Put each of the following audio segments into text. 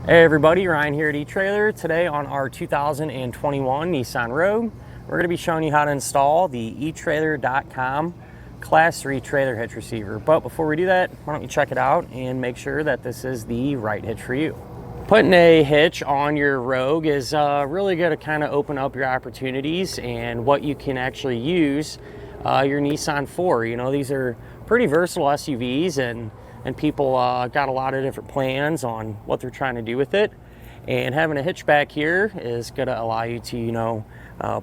Hey everybody, Ryan here at eTrailer. Today on our 2021 Nissan Rogue, we're going to be showing you how to install the etrailer.com Class 3 trailer hitch receiver. But before we do that, why don't you check it out and make sure that this is the right hitch for you. Putting a hitch on your Rogue is really going to kind of open up your opportunities and what you can actually use your Nissan for. You know, these are pretty versatile SUVs and people got a lot of different plans on what they're trying to do with it. And having a hitch back here is going to allow you to, you know,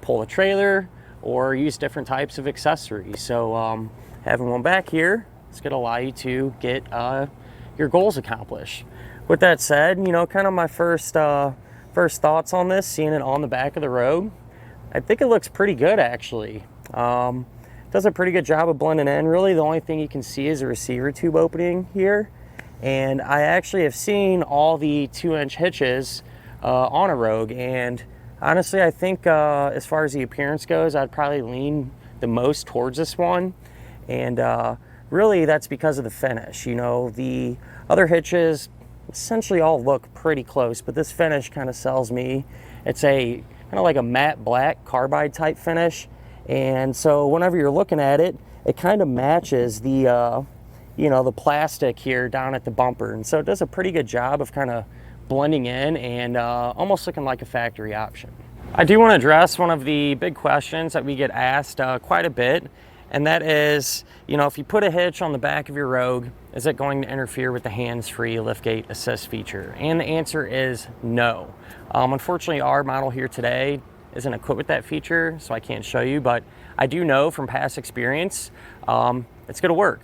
pull a trailer or use different types of accessories. So having one back here is going to allow you to get your goals accomplished. With that said, you know, kind of my first thoughts on this, seeing it on the back of the Rogue, I think it looks pretty good actually. Does a pretty good job of blending in. Really, the only thing you can see is a receiver tube opening here. And I actually have seen all the 2-inch hitches on a Rogue. And honestly, I think as far as the appearance goes, I'd probably lean the most towards this one. And really, that's because of the finish. You know, the other hitches essentially all look pretty close, but this finish kind of sells me. It's a kind of like a matte black carbide type finish. And so whenever you're looking at it, it kind of matches the, you know, the plastic here down at the bumper. And so it does a pretty good job of kind of blending in and almost looking like a factory option. I do want to address one of the big questions that we get asked quite a bit. And that is, you know, if you put a hitch on the back of your Rogue, is it going to interfere with the hands-free Liftgate assist feature? And the answer is no. Unfortunately, our model here today isn't equipped with that feature, so I can't show you, but I do know from past experience it's going to work.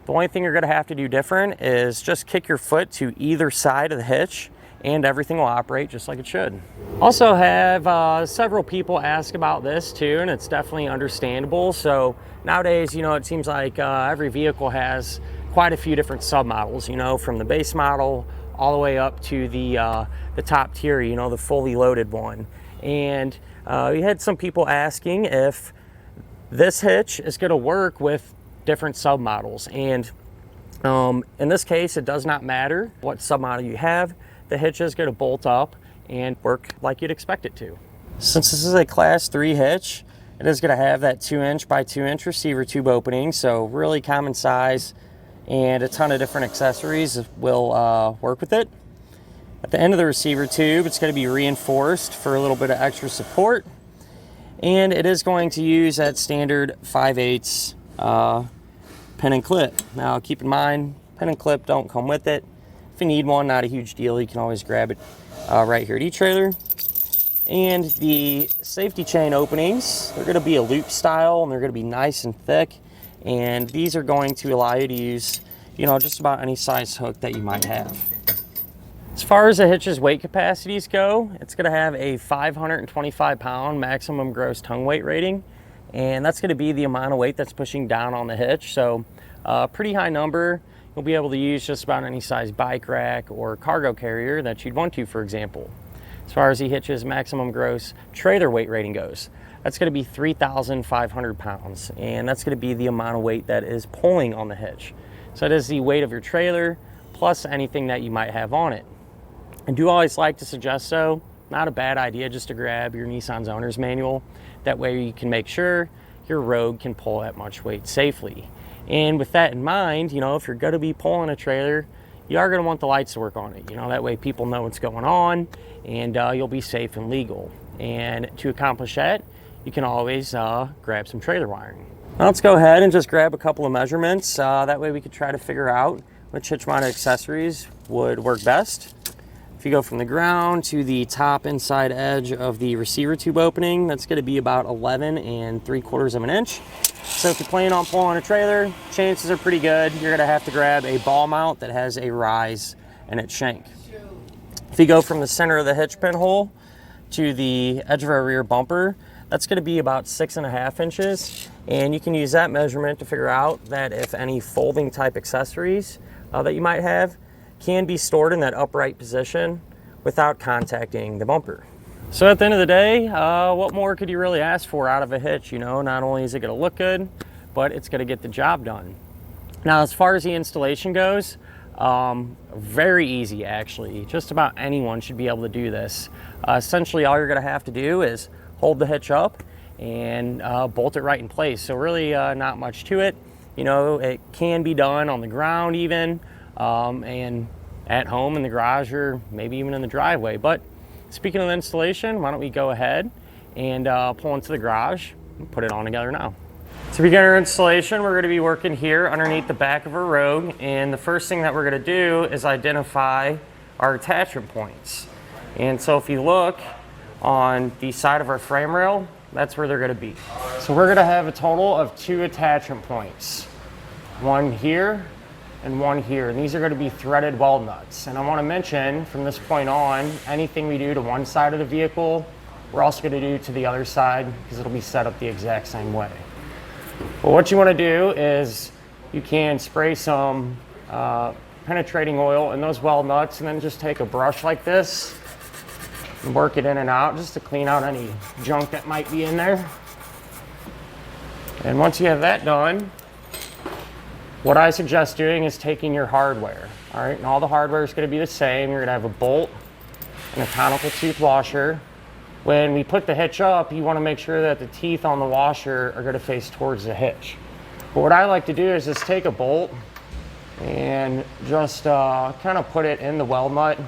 The only thing you're going to have to do different is just kick your foot to either side of the hitch and everything will operate just like it should. Also have several people ask about this too, and it's definitely understandable. So nowadays, you know, it seems like every vehicle has quite a few different submodels, you know, from the base model all the way up to the top tier, you know, the fully loaded one. And we had some people asking if this hitch is going to work with different submodels. And in this case, it does not matter what submodel you have. The hitch is going to bolt up and work like you'd expect it to. Since this is a Class 3 hitch, it is going to have that 2-inch by 2-inch receiver tube opening. So really common size, and a ton of different accessories will work with it. At the end of the receiver tube, it's going to be reinforced for a little bit of extra support. And it is going to use that standard 5/8 pin and clip. Now keep in mind, pin and clip don't come with it. If you need one, not a huge deal. You can always grab it right here at eTrailer. And the safety chain openings, they're going to be a loop style and they're going to be nice and thick. And these are going to allow you to use, you know, just about any size hook that you might have. As far as the hitch's weight capacities go, it's going to have a 525-pound maximum gross tongue weight rating, and that's going to be the amount of weight that's pushing down on the hitch. So pretty high number. You'll be able to use just about any size bike rack or cargo carrier that you'd want to, for example. As far as the hitch's maximum gross trailer weight rating goes, that's going to be 3,500 pounds, and that's going to be the amount of weight that is pulling on the hitch. So it is the weight of your trailer plus anything that you might have on it. I do always like to suggest, so not a bad idea just to grab your Nissan's owner's manual. That way you can make sure your Rogue can pull that much weight safely. And with that in mind, you know, if you're going to be pulling a trailer, you are going to want the lights to work on it. You know, that way people know what's going on and you'll be safe and legal. And to accomplish that, you can always grab some trailer wiring. Now let's go ahead and just grab a couple of measurements. That way we could try to figure out which hitch mounted accessories would work best. If you go from the ground to the top inside edge of the receiver tube opening, that's going to be about 11 3/4 of an inch. So if you're planning on pulling a trailer, chances are pretty good you're going to have to grab a ball mount that has a rise in its shank. If you go from the center of the hitch pinhole to the edge of our rear bumper, that's going to be about 6.5 inches. And you can use that measurement to figure out that if any folding type accessories that you might have can be stored in that upright position without contacting the bumper. So at the end of the day, what more could you really ask for out of a hitch? You know, not only is it going to look good, but it's going to get the job done. Now, as far as the installation goes, Very easy, actually. Just about anyone should be able to do this. Essentially, all you're going to have to do is hold the hitch up and bolt it right in place. So really not much to it. You know, it can be done on the ground even, and at home in the garage, or maybe even in the driveway. But speaking of the installation, why don't we go ahead and pull into the garage and put it on together now. To begin our installation, we're going to be working here underneath the back of our Rogue, and the first thing that we're going to do is identify our attachment points. And so if you look on the side of our frame rail, that's where they're going to be. So we're going to have a total of 2 attachment points, one here and one here, and these are going to be threaded weld nuts. And I want to mention, from this point on, anything we do to one side of the vehicle, we're also going to do to the other side, because it'll be set up the exact same way. But what you want to do is you can spray some penetrating oil in those weld nuts, and then just take a brush like this and work it in and out just to clean out any junk that might be in there. And once you have that done, what I suggest doing is taking your hardware. All right, and all the hardware is going to be the same. You're going to have a bolt and a conical tooth washer. When we put the hitch up, you want to make sure that the teeth on the washer are going to face towards the hitch. But what I like to do is just take a bolt and just kind of put it in the weld nut.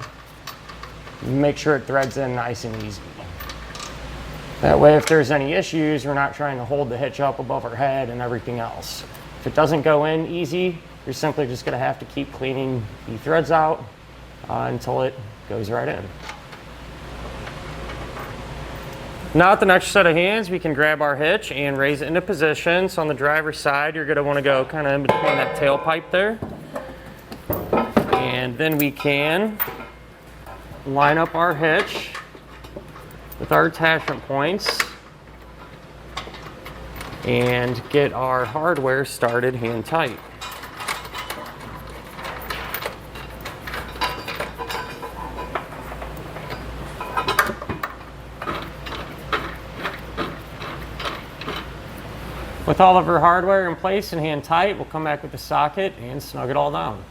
Make sure it threads in nice and easy. That way, if there's any issues, we're not trying to hold the hitch up above our head and everything else. If it doesn't go in easy, you're simply just going to have to keep cleaning the threads out until it goes right in. Now at the next set of hands, we can grab our hitch and raise it into position. So on the driver's side, you're going to want to go kind of in between that tailpipe there. And then we can line up our hitch with our attachment points and get our hardware started hand tight. With all of our hardware in place and hand tight, we'll come back with the socket and snug it all down.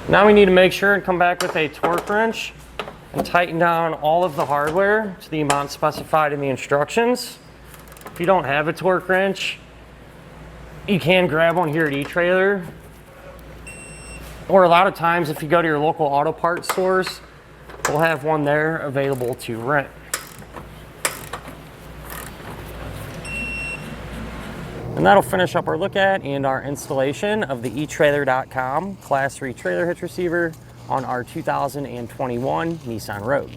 Now we need to make sure and come back with a torque wrench and tighten down all of the hardware to the amount specified in the instructions. If you don't have a torque wrench, you can grab one here at etrailer. Or a lot of times, if you go to your local auto parts stores, we'll have one there available to rent. And that'll finish up our look at and our installation of the etrailer.com Class 3 trailer hitch receiver on our 2021 Nissan Rogue.